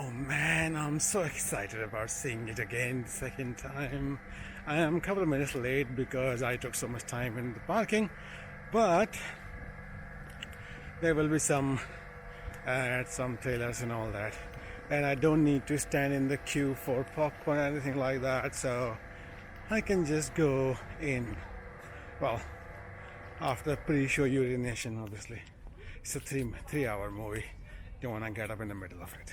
Oh man, I'm so excited about seeing it again the second time. I am a couple of minutes late because I took so much time in the parking, but there will be some ads, some trailers, and all that. And I don't need to stand in the queue for popcorn or anything like that, so I can just go in. Well, after pre-show urination, obviously. It's a three-hour movie. Don't want to get up in the middle of it.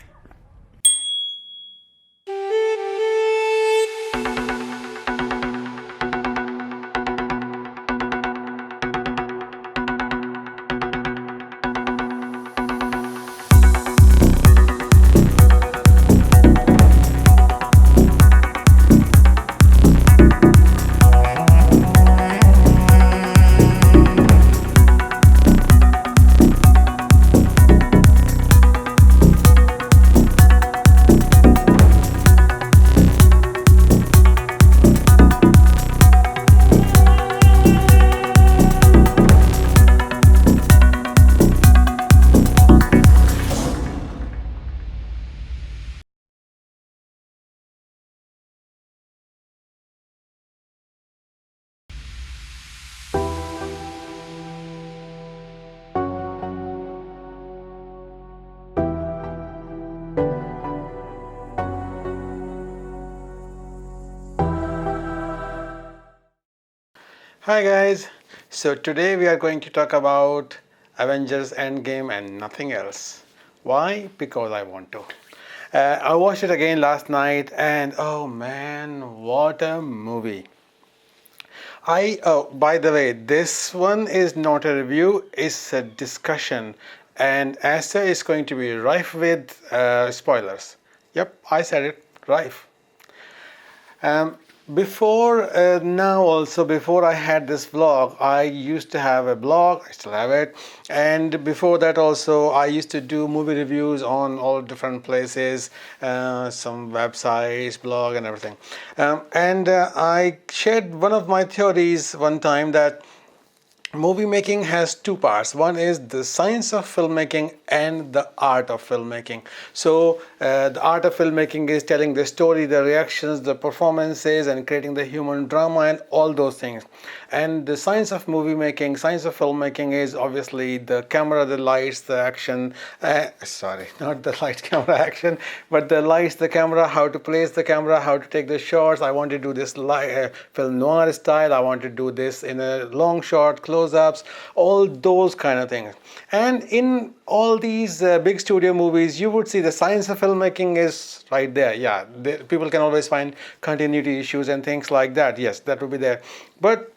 Hi guys, so today we are going to talk about Avengers Endgame and nothing else. Why? Because I want to. I watched it again last night and oh man, what a movie. By the way, this one is not a review, it's a discussion, and as such, it's going to be rife with spoilers. Yep, I said it, rife. Um, before I had this vlog, I used to have a blog. I still have it, and before that also, I used to do movie reviews on all different places, some websites, blog, and everything. And I shared one of my theories one time that movie making has two parts. One is the science of filmmaking and the art of filmmaking. So the art of filmmaking is telling the story, the reactions, the performances, and creating the human drama and all those things. And the science of movie making, science of filmmaking is obviously the camera, the lights, the action. Sorry, not the light camera action, but the lights, the camera, how to place the camera, how to take the shots. I want to do this film noir style. I want to do this in a long shot, close-ups, all those kind of things. And in all these big studio movies, you would see the science of filmmaking is right there. Yeah, people can always find continuity issues and things like that. Yes, that would be there. But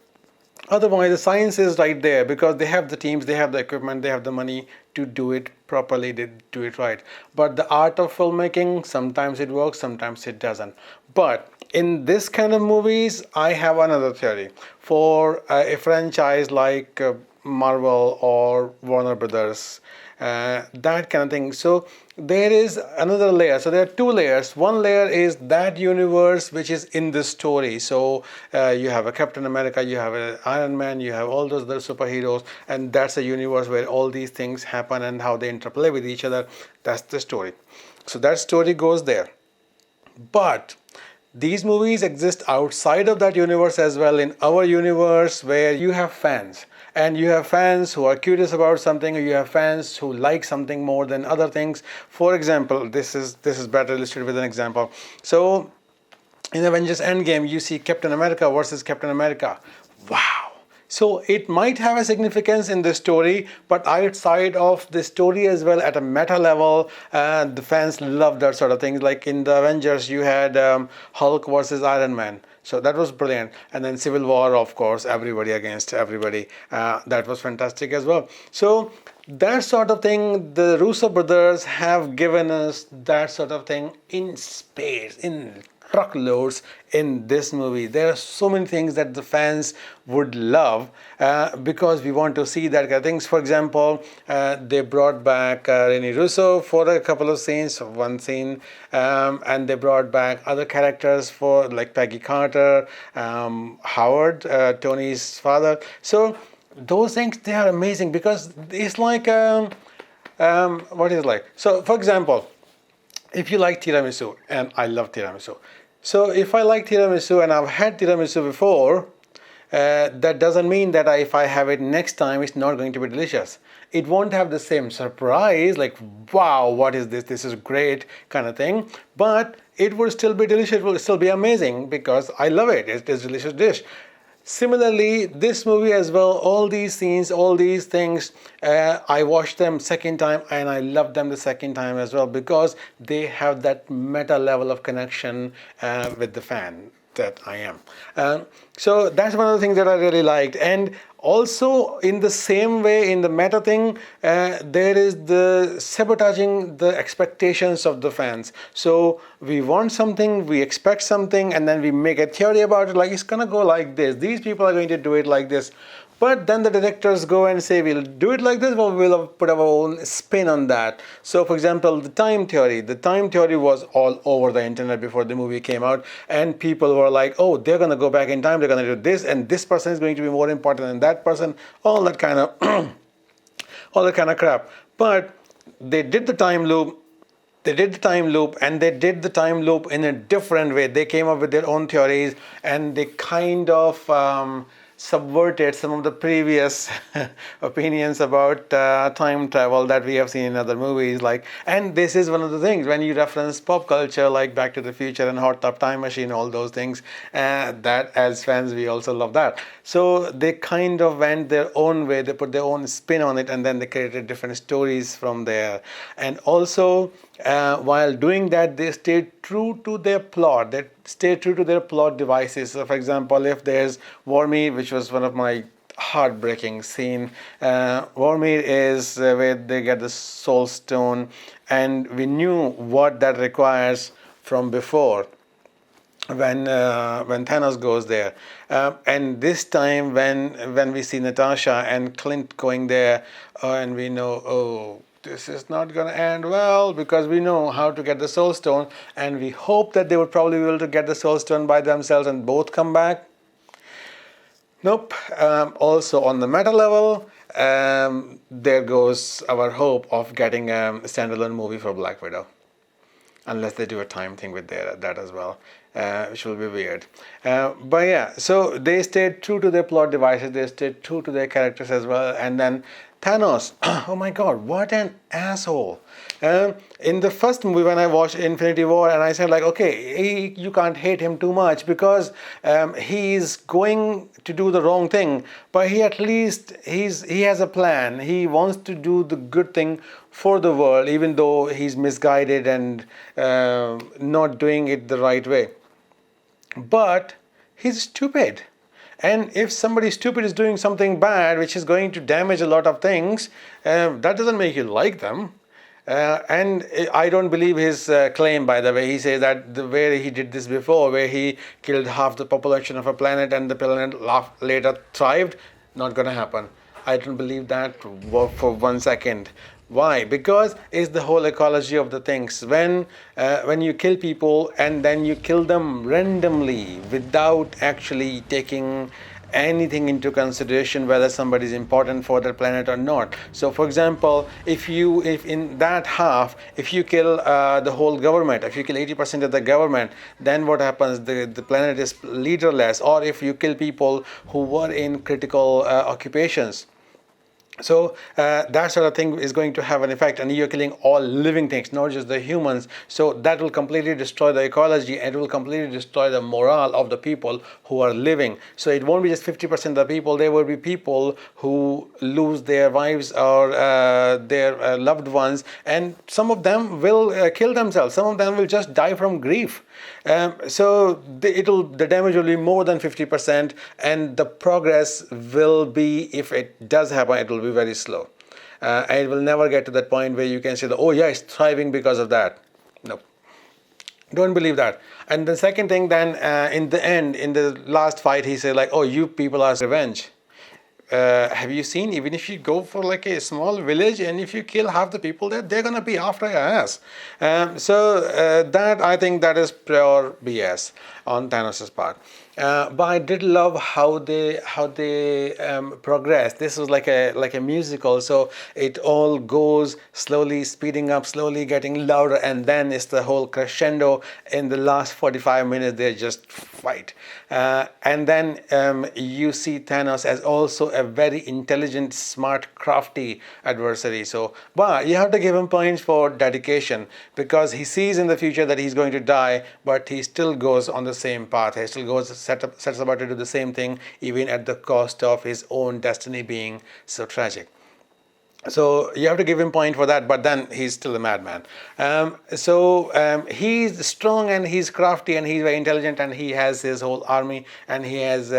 otherwise, the science is right there because they have the teams, they have the equipment, they have the money to do it properly, they do it right. But the art of filmmaking, sometimes it works, sometimes it doesn't. But in this kind of movies, I have another theory. For a franchise like Marvel or Warner Brothers, that kind of thing. So there is another layer. So there are two layers. One layer is that universe which is in the story. So you have a Captain America, you have an Iron Man, you have all those other superheroes, and that's a universe where all these things happen and how they interplay with each other. That's the story. So that story goes there. But these movies exist outside of that universe as well, in our universe where you have fans, and you have fans who are curious about something, or you have fans who like something more than other things. For example, this is better illustrated with an example. So in Avengers Endgame, you see Captain America versus Captain America. Wow. So it might have a significance in the story, but outside of the story as well, at a meta level, the fans love that sort of things. Like in the Avengers, you had Hulk versus Iron Man. So that was brilliant. And then Civil War, of course, everybody against everybody. That was fantastic as well. So that sort of thing, the Russo brothers have given us that sort of thing in spades, in truckloads in this movie. There are so many things that the fans would love because we want to see that kind of things. For example, they brought back Rene Russo for a couple of scenes, one scene, and they brought back other characters for like Peggy Carter, Howard, Tony's father. So those things, they are amazing because it's like what is it like? So for example, if you like tiramisu, and I love tiramisu, so if I like tiramisu and I've had tiramisu before, that doesn't mean that if I have it next time, it's not going to be delicious. It won't have the same surprise, like, wow, what is this? This is great, kind of thing. But it will still be delicious, it will still be amazing because I love it. It is a delicious dish. Similarly, this movie as well, all these scenes, all these things, I watched them second time and I loved them the second time as well because they have that meta level of connection with the fan that I am. So that's one of the things that I really liked. And also, in the same way, in the meta thing, there is the sabotaging the expectations of the fans. So we want something, we expect something, and then we make a theory about it, like it's gonna go like this. These people are going to do it like this. But then the directors go and say, we'll do it like this, or we'll put our own spin on that. So, for example, the time theory was all over the internet before the movie came out, and people were like, oh, they're going to go back in time, they're going to do this, and this person is going to be more important than that person, all that kind of, all that kind of crap. But they did the time loop, and they did the time loop in a different way. They came up with their own theories, and they kind of subverted some of the previous opinions about time travel that we have seen in other movies. Like, and this is one of the things when you reference pop culture like Back to the Future and Hot Tub Time Machine, all those things, that as fans we also love that. So they kind of went their own way, they put their own spin on it, and then they created different stories from there. And also, while doing that, they stayed true to their plot. They stayed true to their plot devices. So, for example, if there's Vormir, which was one of my heartbreaking scene. Vormir is where they get the Soul Stone, and we knew what that requires from before when Thanos goes there, and this time when we see Natasha and Clint going there, and we know, oh, this is not going to end well because we know how to get the Soul Stone, and we hope that they would probably be able to get the Soul Stone by themselves and both come back. Nope. Also on the meta level, there goes our hope of getting a standalone movie for Black Widow, unless they do a time thing with that as well, which will be weird. But yeah, so they stayed true to their plot devices, they stayed true to their characters as well, and then Thanos, oh my god, what an asshole. In the first movie when I watched Infinity War, and I said like, okay, you can't hate him too much because he's going to do the wrong thing, but he at least he has a plan. He wants to do the good thing for the world, even though he's misguided and not doing it the right way. But he's stupid. And if somebody stupid is doing something bad, which is going to damage a lot of things, that doesn't make you like them. And I don't believe his claim, by the way. He says that the way he did this before, where he killed half the population of a planet and the planet later thrived, not going to happen. I don't believe that for 1 second. Why? Because it's the whole ecology of the things. When you kill people and then you kill them randomly without actually taking anything into consideration whether somebody is important for that planet or not. So, for example, if in that half, if you kill the whole government, if you kill 80% of the government, then what happens? The planet is leaderless. Or if you kill people who were in critical occupations. So that sort of thing is going to have an effect, and you're killing all living things, not just the humans. So that will completely destroy the ecology, and it will completely destroy the morale of the people who are living. So it won't be just 50% of the people. There will be people who lose their wives or their loved ones, and some of them will kill themselves. Some of them will just die from grief. So the damage will be more than 50%, and the progress will be, if it does happen, it will be very slow. And it will never get to that point where you can say, oh yeah, it's thriving because of that. No. Don't believe that. And the second thing then, in the end, in the last fight, he said like, oh, you people are revenge. Have you seen, even if you go for like a small village and if you kill half the people there, they're going to be after your ass. So that, I think that is pure BS on Thanos' part. But I did love how they progressed. This was like a musical, so it all goes slowly, speeding up, slowly getting louder, and then it's the whole crescendo in the last 45 minutes. They just fight, and then you see Thanos as also a very intelligent, smart, crafty adversary. So, but you have to give him points for dedication because he sees in the future that he's going to die, but he still goes on the same path. He still goes sets about to do the same thing, even at the cost of his own destiny being so tragic. So you have to give him point for that, but then he's still a madman. He's strong and he's crafty and he's very intelligent and he has his whole army and he has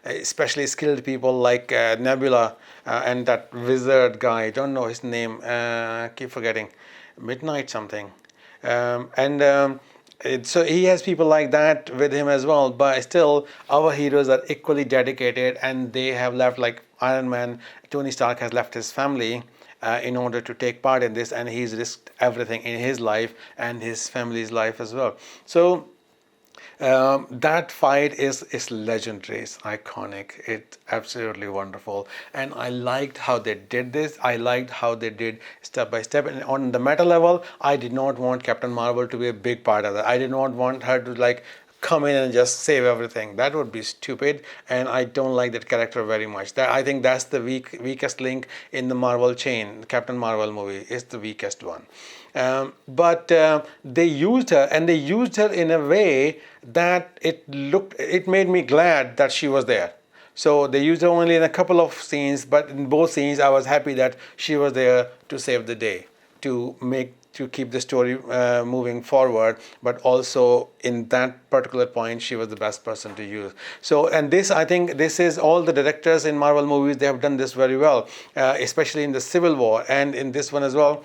especially skilled people like Nebula and that wizard guy. I don't know his name. Keep forgetting. Midnight something. So he has people like that with him as well, but still our heroes are equally dedicated and they have left, like Iron Man, Tony Stark has left his family in order to take part in this, and he's risked everything in his life and his family's life as well. So that fight is legendary, it's iconic, it's absolutely wonderful, and I liked how they did this. I liked how they did step by step, and on the meta level, I did not want Captain Marvel to be a big part of that. I did not want her to like come in and just save everything. That would be stupid, and I don't like that character very much. That I think that's the weakest link in the Marvel chain. Captain Marvel movie is the weakest one. But they used her, and they used her in a way that it made me glad that she was there. So they used her only in a couple of scenes, but in both scenes I was happy that she was there to save the day, to keep the story moving forward, but also in that particular point she was the best person to use. So, and this, I think this is all the directors in Marvel movies, they have done this very well, especially in the Civil War and in this one as well,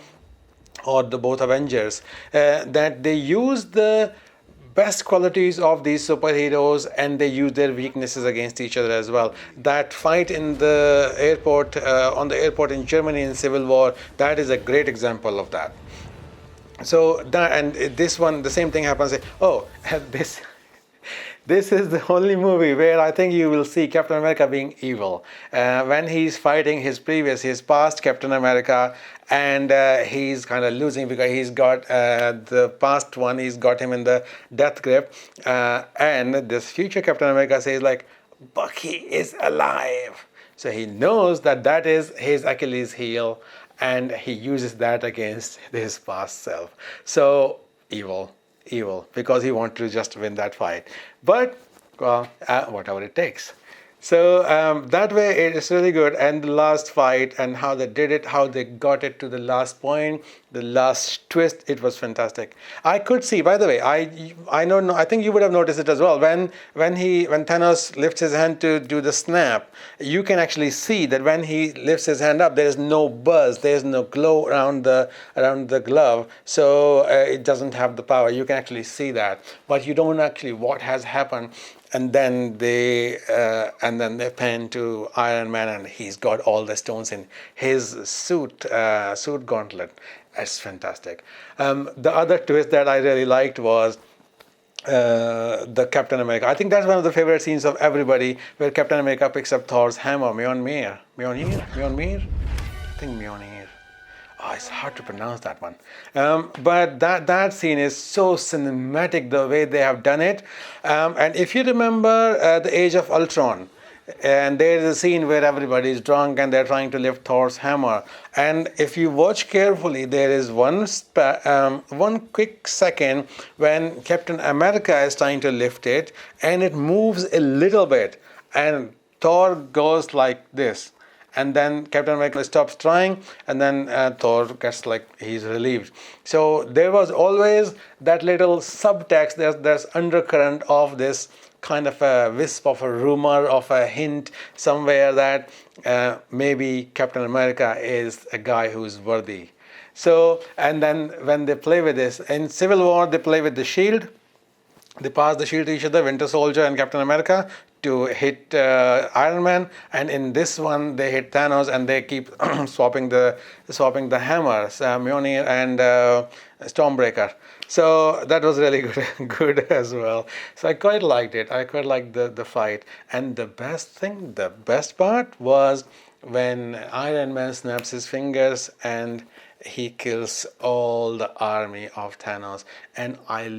or the both Avengers, that they use the best qualities of these superheroes and they use their weaknesses against each other as well. That fight in the airport, on the airport in Germany in Civil War, that is a great example of that. So that, and this one, the same thing happens. Oh, this this is the only movie where I think you will see Captain America being evil. When he's fighting his past Captain America, and he's kind of losing because he's got the past one, he's got him in the death grip. And this future Captain America says, like, Bucky is alive. So he knows that that is his Achilles heel, and he uses that against his past self. So evil, because he wanted to just win that fight. But well, whatever it takes. So that way it is really good. And the last fight and how they did it, how they got it to the last point, the last twist, it was fantastic. I could see, by the way, I don't know, I think you would have noticed it as well. When Thanos lifts his hand to do the snap, you can actually see that when he lifts his hand up, there is no buzz, there is no glow around the glove, so it doesn't have the power. You can actually see that, but you don't actually what has happened. And then they pan to Iron Man, and he's got all the stones in his suit gauntlet. That's fantastic. The other twist that I really liked was the Captain America. I think that's one of the favorite scenes of everybody, where Captain America picks up Thor's hammer. Mjolnir. I think Mjolnir. Oh, it's hard to pronounce that one. But that scene is so cinematic, the way they have done it. And if you remember the Age of Ultron, and there is a scene where everybody is drunk and they're trying to lift Thor's hammer. And if you watch carefully, there is one quick second when Captain America is trying to lift it, and it moves a little bit, and Thor goes like this, and then Captain America stops trying, and then Thor gets like he's relieved. So there was always that little subtext, there's undercurrent of this kind of a wisp of a rumor, of a hint somewhere that maybe Captain America is a guy who's worthy. So, and then when they play with this, in Civil War they play with the shield. They pass the shield to each other, Winter Soldier and Captain America, to hit Iron Man, and in this one they hit Thanos, and they keep swapping the hammers, Mjolnir and Stormbreaker. So that was really good, good as well. So I quite liked it. I quite liked the fight, and the best part was when Iron Man snaps his fingers and he kills all the army of Thanos. And I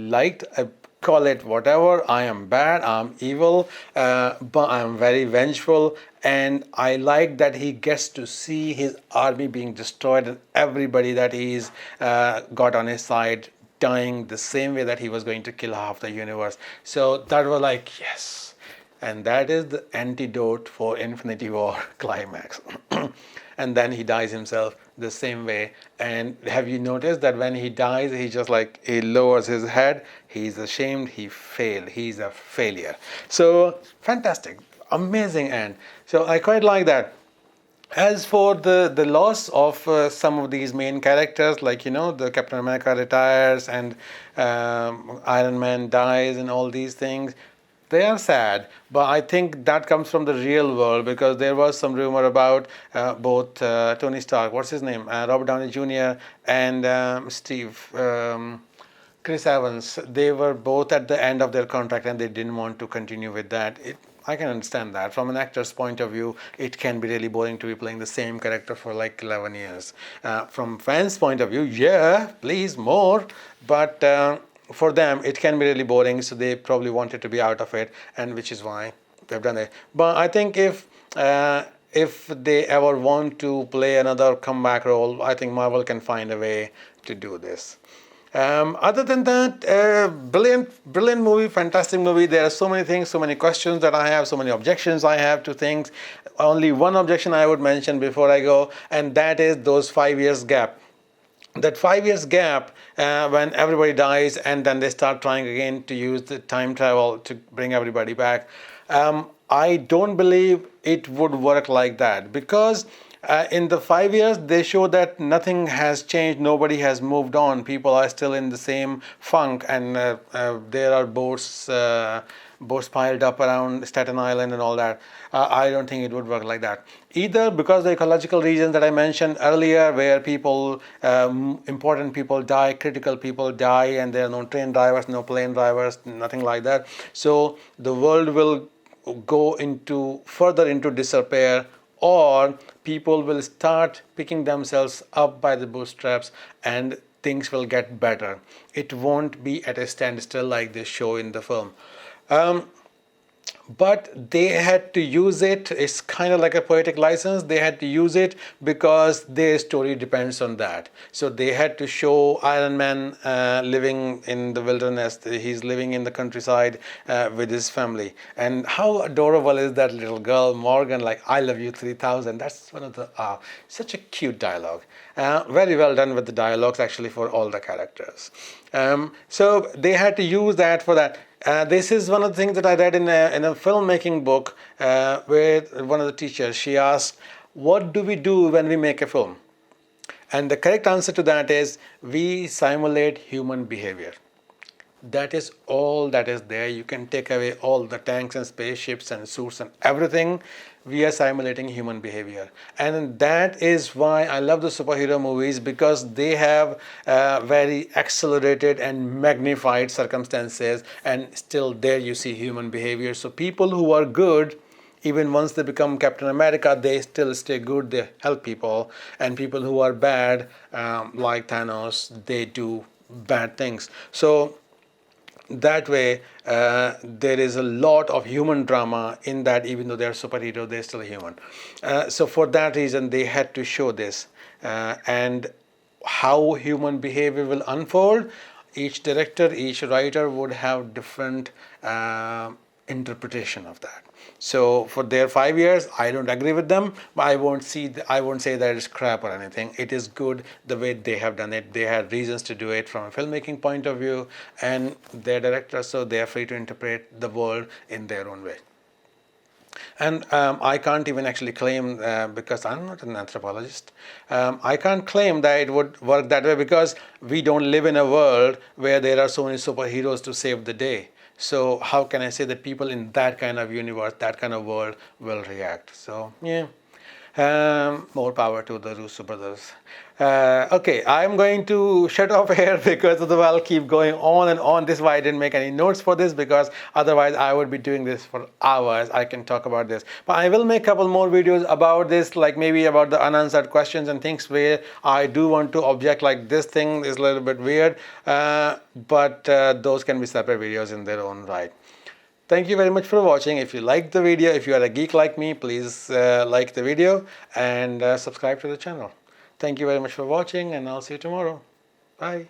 call it whatever. I am bad, I'm evil, but I'm very vengeful. And I like that he gets to see his army being destroyed and everybody that he's got on his side dying the same way that he was going to kill half the universe. So that was like, yes. And that is the antidote for Infinity War climax. And then he dies himself the same way. And have you noticed that when he dies, he just like he lowers his head, he's ashamed, he failed, he's a failure. So fantastic, amazing end. So I quite like that. As for the loss of some of these main characters, like the Captain America retires and Iron Man dies and all these things, they are sad. But I think that comes from the real world, because there was some rumor about both Tony Stark, what's his name, Robert Downey Jr. and Chris Evans. They were both at the end of their contract and they didn't want to continue with that. I can understand that. From an actor's point of view, it can be really boring to be playing the same character for like 11 years. From fans' point of view, yeah, please, more. But for them, it can be really boring, so they probably wanted to be out of it, and which is why they've done it. But I think if they ever want to play another comeback role, I think Marvel can find a way to do this. Other than that, brilliant movie, fantastic movie. There are so many things, so many questions that I have, so many objections I have to things. Only one objection I would mention before I go, and that is those 5 years gap. That 5 years gap when everybody dies and then they start trying again to use the time travel to bring everybody back. I don't believe it would work like that, because in the 5 years they show that nothing has changed, nobody has moved on, people are still in the same funk, and there are boats piled up around Staten Island and all that. I don't think it would work like that. Either because the ecological reasons that I mentioned earlier, where people, important people die, critical people die, and there are no train drivers, no plane drivers, nothing like that. So the world will go into further into disrepair, or people will start picking themselves up by the bootstraps and things will get better. It won't be at a standstill like they show in the film. But they had to use it. It's kind of like a poetic license. They had to use it because their story depends on that. So they had to show Iron Man living in the wilderness. He's living in the countryside with his family. And how adorable is that little girl, Morgan, like, I love you 3000. That's one of the, such a cute dialogue. Very well done with the dialogues, actually, for all the characters. So they had to use that for that. This is one of the things that I read in a filmmaking book, where one of the teachers, she asked, what do we do when we make a film? And the correct answer to that is, we simulate human behavior. That is all that is there. You can take away all the tanks and spaceships and suits and everything. We are simulating human behavior. And that is why I love the superhero movies, because they have very accelerated and magnified circumstances, and still there you see human behavior. So people who are good, even once they become Captain America, they still stay good, they help people. And people who are bad, like Thanos, they do bad things. So that way, there is a lot of human drama in that. Even though they're superheroes, they're still human. So for that reason, they had to show this. And how human behavior will unfold, each director, each writer would have different interpretation of that. So for their 5 years, I don't agree with them, but I won't say that it's crap or anything. It is good the way they have done it. They had reasons to do it from a filmmaking point of view, and they're directors, so they are free to interpret the world in their own way. And I can't even actually claim, because I'm not an anthropologist, I can't claim that it would work that way, because we don't live in a world where there are so many superheroes to save the day. So how can I say that people in that kind of universe, that kind of world will react? So yeah. More power to the Russo brothers. Okay, I'm going to shut off here because otherwise I'll keep going on and on. This is why I didn't make any notes for this, because otherwise I would be doing this for hours. I can talk about this. But I will make a couple more videos about this, like maybe about the unanswered questions and things where I do want to object, like this thing is a little bit weird. But those can be separate videos in their own right. Thank you very much for watching. If you liked the video, if you are a geek like me, please like the video and subscribe to the channel. Thank you very much for watching, and I'll see you tomorrow. Bye.